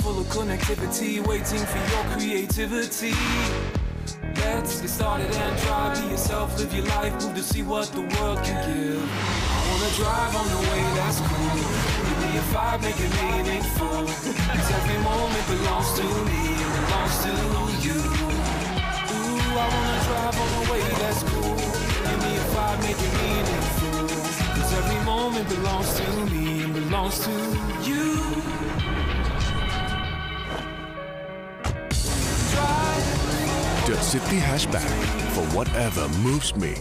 full of connectivity, waiting for your creativity. Let's get started and drive. Be yourself, live your life, move to see what the world can give. I wanna drive on the way that's cool. Give me a vibe, make it meaningful. Cause every moment belongs to me and belongs to you. Ooh, I wanna drive on the way that's cool. Give me a vibe, make it meaningful. Cause every moment belongs to me and belongs to you. The City Hatchback for whatever moves me.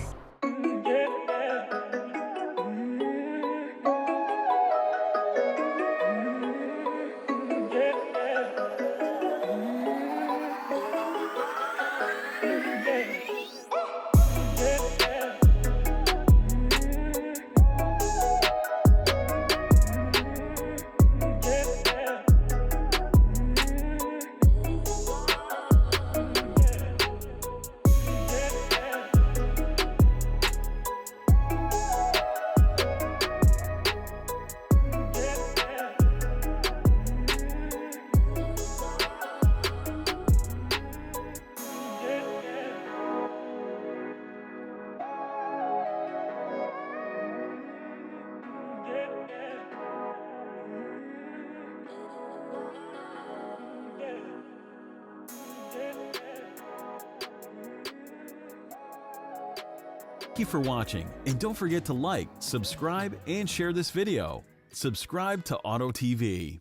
Thank you for watching, and don't forget to like, subscribe, and share this video. Subscribe to Auto TV.